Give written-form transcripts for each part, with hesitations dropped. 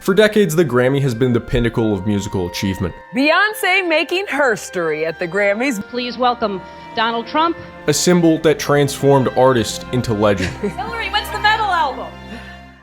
For decades, the Grammy has been the pinnacle of musical achievement. Beyonce making herstory at the Grammys. Please welcome Donald Trump. A symbol that transformed artists into legend. Hillary, what's the metal album?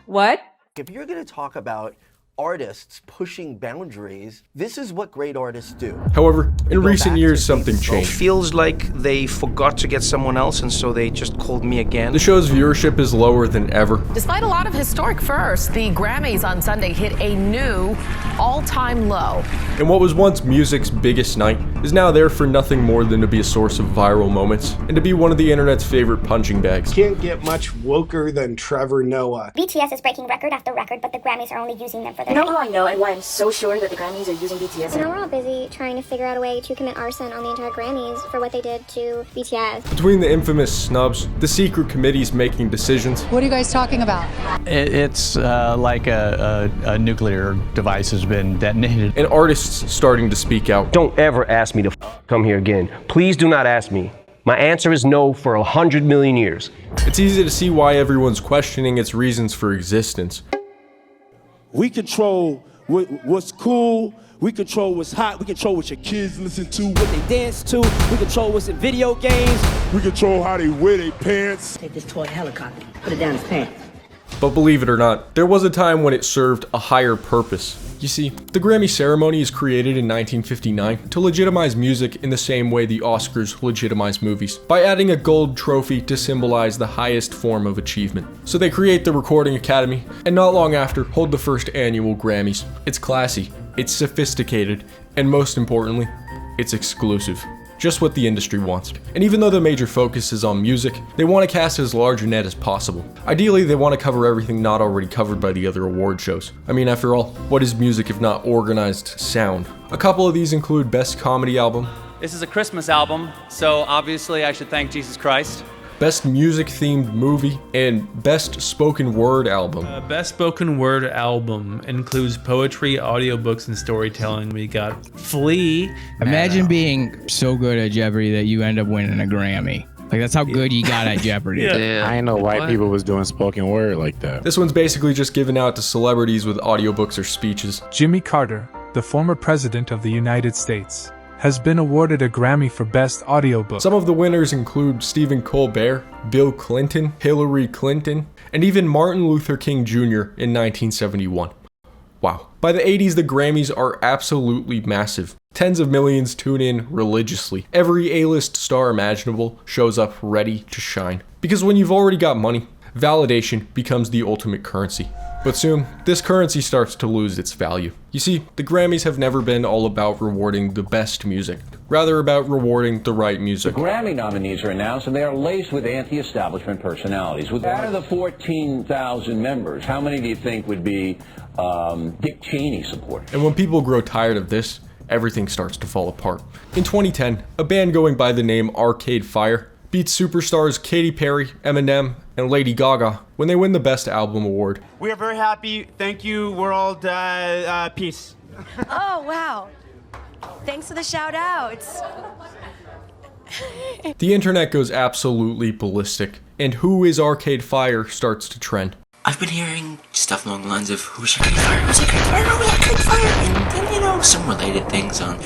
What? If you're going to talk about artists pushing boundaries, this is what great artists do. However, in recent years, something changed. It feels like they forgot to get someone else, and so they just called me again. The show's viewership is lower than ever. Despite a lot of historic firsts, the Grammys on Sunday hit a new all-time low. And what was once music's biggest night is now there for nothing more than to be a source of viral moments and to be one of the internet's favorite punching bags. Can't get much woker than Trevor Noah. BTS is breaking record after record, but the Grammys are only using them for their... You know how I know and why I'm so sure that the Grammys are using BTS? So now we're all busy trying to figure out a way to commit arson on the entire Grammys for what they did to BTS. Between the infamous snubs, the secret committees making decisions... What are you guys talking about? It's like a nuclear device has been detonated. And artists starting to speak out. Don't ever ask me to come here again. Please do not ask me. My answer is no for 100 million years. It's easy to see why everyone's questioning its reasons for existence. We control what's cool, we control what's hot, we control what your kids listen to, what they dance to, we control what's in video games. We control how they wear their pants. Take this toy helicopter, put it down his pants. But believe it or not, there was a time when it served a higher purpose. You see, the Grammy ceremony is created in 1959 to legitimize music in the same way the Oscars legitimize movies, by adding a gold trophy to symbolize the highest form of achievement. So they create the Recording Academy, and not long after, hold the first annual Grammys. It's classy, it's sophisticated, and most importantly, it's exclusive. Just what the industry wants. And even though the major focus is on music, they want to cast as large a net as possible. Ideally, they want to cover everything not already covered by the other award shows. I mean, after all, what is music if not organized sound? A couple of these include Best Comedy Album. This is a Christmas album, so obviously I should thank Jesus Christ. Best Music-Themed Movie, and Best Spoken Word Album. Best Spoken Word Album includes poetry, audiobooks, and storytelling. We got Flea. Imagine being so good at Jeopardy that you end up winning a Grammy. Like, that's how good you got at Jeopardy. Yeah. I didn't know white people was doing spoken word like that. This one's basically just given out to celebrities with audiobooks or speeches. Jimmy Carter, the former president of the United States, has been awarded a Grammy for Best Audiobook. Some of the winners include Stephen Colbert, Bill Clinton, Hillary Clinton, and even Martin Luther King Jr. in 1971. Wow. By the 80s, the Grammys are absolutely massive. Tens of millions tune in religiously. Every A-list star imaginable shows up ready to shine. Because when you've already got money, validation becomes the ultimate currency. But soon, this currency starts to lose its value. You see, the Grammys have never been all about rewarding the best music, rather about rewarding the right music. The Grammy nominees are announced, and they are laced with anti-establishment personalities. Out of the 14,000 members, how many do you think would be Dick Cheney supporters? And when people grow tired of this, everything starts to fall apart. In 2010, a band going by the name Arcade Fire beats superstars Katy Perry, Eminem, and Lady Gaga when they win the Best Album Award. We are very happy. Thank you, world. Peace. Oh, wow. Thanks for the shout outs. The internet goes absolutely ballistic, and Who is Arcade Fire starts to trend. I've been hearing stuff along the lines of who's Arcade Fire, who's Arcade Fire, who's Arcade Fire, and you know, some related things on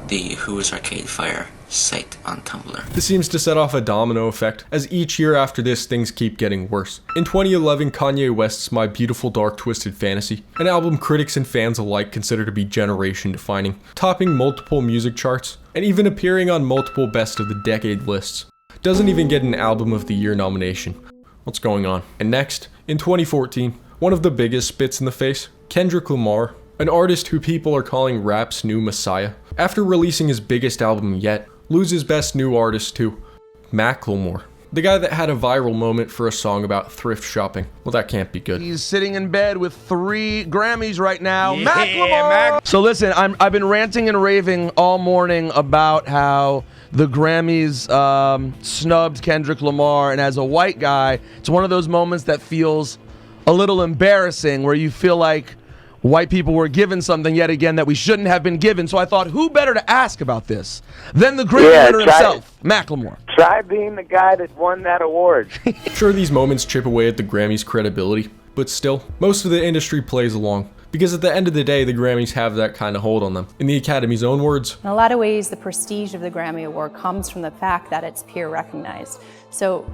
the Who is Arcade Fire site on Tumblr. This seems to set off a domino effect, as each year after this things keep getting worse. In 2011, Kanye West's My Beautiful Dark Twisted Fantasy, an album critics and fans alike consider to be generation defining, topping multiple music charts, and even appearing on multiple Best of the Decade lists, doesn't even get an Album of the Year nomination. What's going on? And next, in 2014, one of the biggest spits in the face, Kendrick Lamar, an artist who people are calling rap's new messiah, after releasing his biggest album yet, loses Best New Artist to Macklemore, the guy that had a viral moment for a song about thrift shopping. Well, that can't be good. He's sitting in bed with 3 Grammys right now. Yeah, Macklemore! So listen, I've been ranting and raving all morning about how the Grammys snubbed Kendrick Lamar, and as a white guy, it's one of those moments that feels a little embarrassing, where you feel like white people were given something yet again that we shouldn't have been given. So I thought, who better to ask about this than the Grammy winner himself, Macklemore. Try being the guy that won that award. Sure, these moments chip away at the Grammys' credibility, but still, most of the industry plays along. because at the end of the day, the Grammys have that kind of hold on them. In the Academy's own words, in a lot of ways, the prestige of the Grammy Award comes from the fact that it's peer recognized. So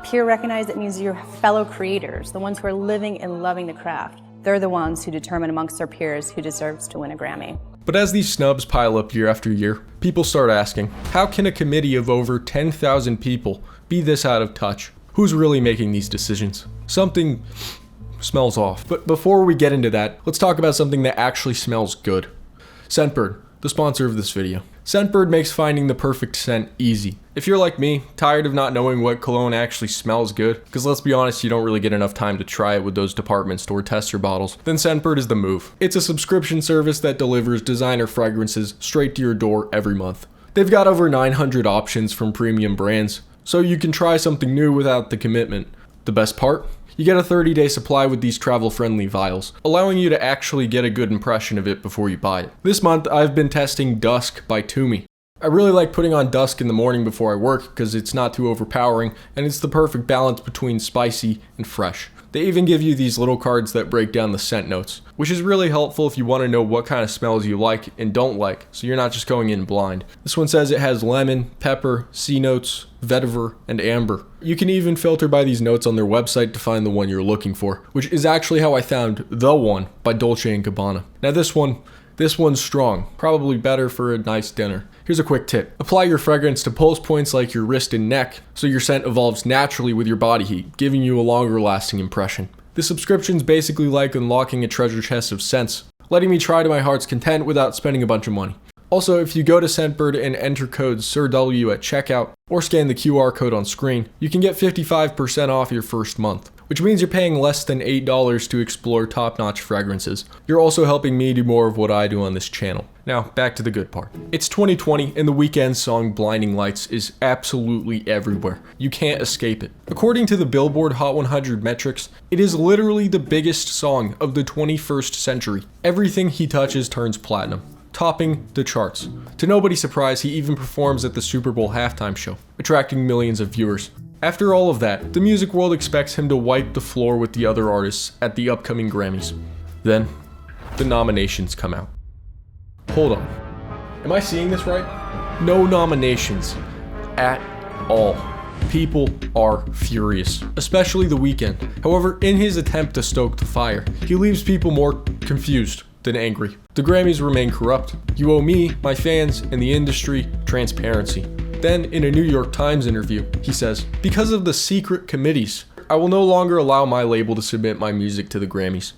peer recognized, it means your fellow creators, the ones who are living and loving the craft. They're the ones who determine amongst their peers who deserves to win a Grammy. But as these snubs pile up year after year, people start asking, how can a committee of over 10,000 people be this out of touch? Who's really making these decisions? Something smells off. But before we get into that, let's talk about something that actually smells good. Scentbird, the sponsor of this video. Scentbird makes finding the perfect scent easy. If you're like me, tired of not knowing what cologne actually smells good, because let's be honest, you don't really get enough time to try it with those department store tester bottles, then Scentbird is the move. It's a subscription service that delivers designer fragrances straight to your door every month. They've got over 900 options from premium brands, so you can try something new without the commitment. The best part? You get a 30-day supply with these travel-friendly vials, allowing you to actually get a good impression of it before you buy it. This month, I've been testing Dusk by Toomey. I really like putting on Dusk in the morning before I work because it's not too overpowering and it's the perfect balance between spicy and fresh. They even give you these little cards that break down the scent notes, which is really helpful if you want to know what kind of smells you like and don't like, so you're not just going in blind. This one says it has lemon, pepper, sea notes, vetiver, and amber. You can even filter by these notes on their website to find the one you're looking for, which is actually how I found The One by Dolce & Gabbana. Now this one's strong, probably better for a nice dinner. Here's a quick tip. Apply your fragrance to pulse points like your wrist and neck, so your scent evolves naturally with your body heat, giving you a longer lasting impression. This subscription's basically like unlocking a treasure chest of scents, letting me try to my heart's content without spending a bunch of money. Also, if you go to Scentbird and enter code SIRW at checkout, or scan the QR code on screen, you can get 55% off your first month, which means you're paying less than $8 to explore top-notch fragrances. You're also helping me do more of what I do on this channel. Now, back to the good part. It's 2020 and the Weeknd song Blinding Lights is absolutely everywhere. You can't escape it. According to the Billboard Hot 100 metrics, it is literally the biggest song of the 21st century. Everything he touches turns platinum, topping the charts. To nobody's surprise, he even performs at the Super Bowl halftime show, attracting millions of viewers. After all of that, the music world expects him to wipe the floor with the other artists at the upcoming Grammys. Then, the nominations come out. Hold on. Am I seeing this right? No nominations at all. People are furious, especially The Weeknd. However, in his attempt to stoke the fire, he leaves people more confused than angry. The Grammys remain corrupt. You owe me, my fans, and the industry transparency. Then, in a New York Times interview, he says, because of the secret committees, I will no longer allow my label to submit my music to the Grammys.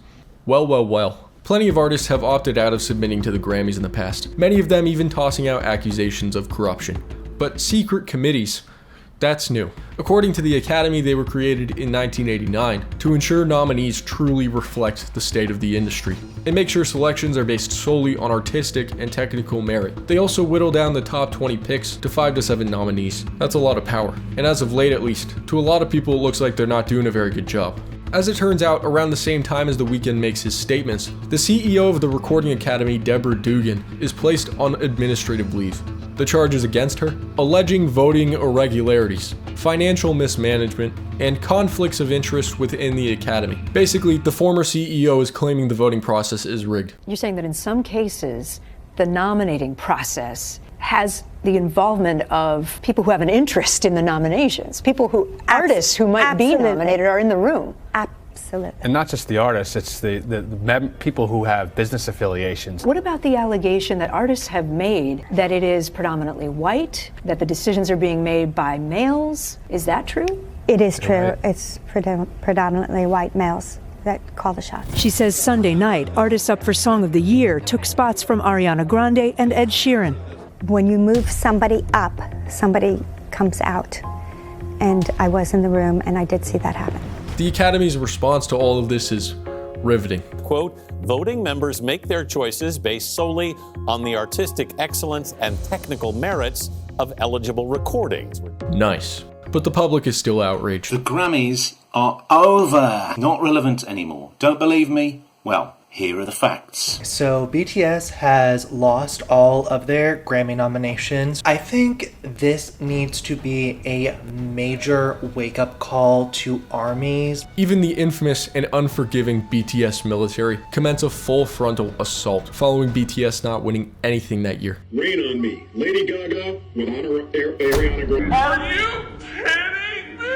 Well. Plenty of artists have opted out of submitting to the Grammys in the past, many of them even tossing out accusations of corruption. But secret committees, that's new. According to the Academy, they were created in 1989 to ensure nominees truly reflect the state of the industry and make sure selections are based solely on artistic and technical merit. They also whittle down the top 20 picks to 5 to 7 nominees. That's a lot of power, and as of late at least, to a lot of people it looks like they're not doing a very good job. As it turns out, around the same time as The Weeknd makes his statements, the CEO of the Recording Academy, Deborah Dugan, is placed on administrative leave. The charges against her? Alleging voting irregularities, financial mismanagement, and conflicts of interest within the Academy. Basically, the former CEO is claiming the voting process is rigged. You're saying that in some cases, the nominating process has the involvement of people who have an interest in the nominations, artists who might be nominated are in the room. Absolutely. And not just the artists, it's the people who have business affiliations. What about the allegation that artists have made that it is predominantly white, that the decisions are being made by males? Is that true? It is true. It's predominantly white males that call the shots. She says Sunday night, artists up for Song of the Year took spots from Ariana Grande and Ed Sheeran. When you move somebody up, somebody comes out. And I was in the room and I did see that happen. The Academy's response to all of this is riveting. Quote, voting members make their choices based solely on the artistic excellence and technical merits of eligible recordings. Nice. But the public is still outraged. The Grammys are over. Not relevant anymore. Don't believe me? Well, Here are the facts. So BTS has lost all of their Grammy nominations. I think this needs to be a major wake-up call to armies. Even the infamous and unforgiving BTS military commence a full frontal assault following BTS not winning anything that year. Rain on Me, Lady Gaga with Ariana Grande. Are you kidding me?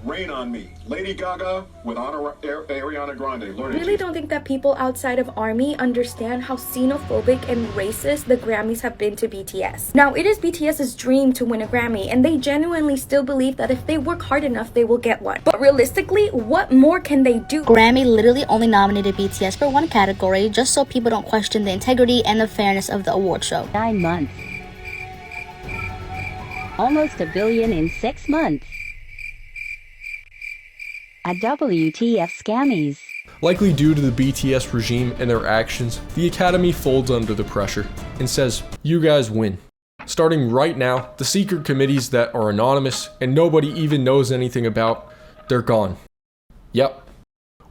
Rain on Me, Lady Gaga with Ariana Grande. I really don't think that people outside of ARMY understand how xenophobic and racist the Grammys have been to BTS. Now, it is BTS's dream to win a Grammy, and they genuinely still believe that if they work hard enough, they will get one. But realistically, what more can they do? Grammy literally only nominated BTS for one category just so people don't question the integrity and the fairness of the award show. 9 months. Almost $1 billion in 6 months. A WTF scammies. Likely due to the BTS regime and their actions, the Academy folds under the pressure and says, you guys win. Starting right now, the secret committees that are anonymous and nobody even knows anything about, they're gone. Yep.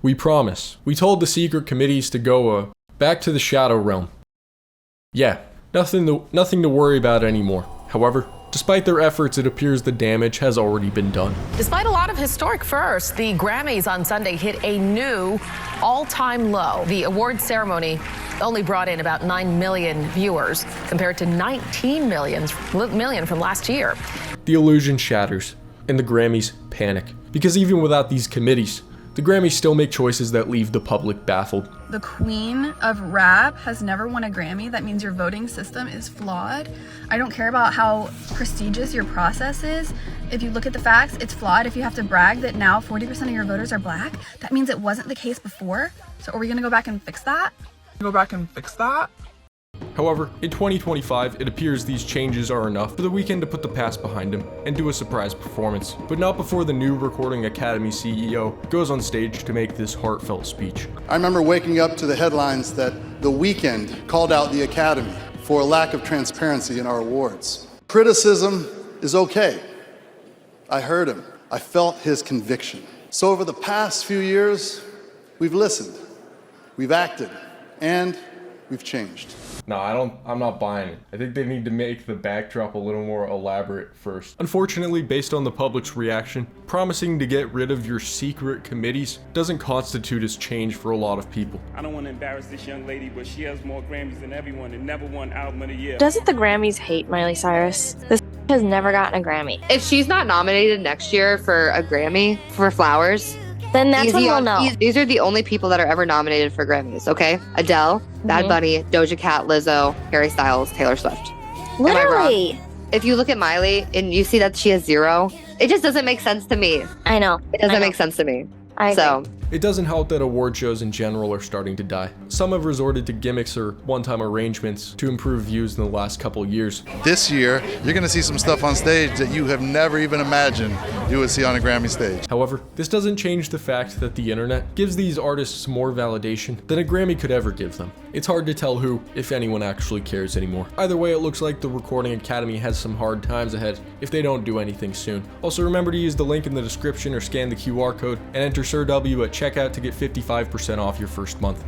We promise. We told the secret committees to go back to the Shadow Realm. Yeah, nothing to worry about anymore. However, despite their efforts, it appears the damage has already been done. Despite a lot of historic firsts, the Grammys on Sunday hit a new all-time low. The award ceremony only brought in about 9 million viewers compared to 19 million from last year. The illusion shatters, and the Grammys panic. Because even without these committees, the Grammys still make choices that leave the public baffled. The queen of rap has never won a Grammy. That means your voting system is flawed. I don't care about how prestigious your process is. If you look at the facts, it's flawed. If you have to brag that now 40% of your voters are black, that means it wasn't the case before. So are we gonna go back and fix that? However, in 2025, it appears these changes are enough for The Weeknd to put the past behind him and do a surprise performance, but not before the new Recording Academy CEO goes on stage to make this heartfelt speech. I remember waking up to the headlines that The Weeknd called out the Academy for a lack of transparency in our awards. Criticism is okay. I heard him. I felt his conviction. So over the past few years, we've listened, we've acted, and we've changed. No, I'm not buying it. I think they need to make the backdrop a little more elaborate first. Unfortunately, based on the public's reaction, promising to get rid of your secret committees doesn't constitute as change for a lot of people. I don't want to embarrass this young lady, but she has more Grammys than everyone and never won Album of the Year. Doesn't the Grammys hate Miley Cyrus? This has never gotten a Grammy. If she's not nominated next year for a Grammy for Flowers, then that's when we'll know. These are the only people that are ever nominated for Grammys, okay? Adele, Bad Bunny, Doja Cat, Lizzo, Harry Styles, Taylor Swift. Literally. If you look at Miley and you see that she has 0, it just doesn't make sense to me. I know. It doesn't make sense to me. I agree. It doesn't help that award shows in general are starting to die. Some have resorted to gimmicks or one-time arrangements to improve views in the last couple years. This year, you're gonna see some stuff on stage that you have never even imagined you would see on a Grammy stage. However, this doesn't change the fact that the internet gives these artists more validation than a Grammy could ever give them. It's hard to tell who, if anyone, actually cares anymore. Either way, it looks like the Recording Academy has some hard times ahead if they don't do anything soon. Also, remember to use the link in the description or scan the QR code and enter Sir W at checkout to get 55% off your first month.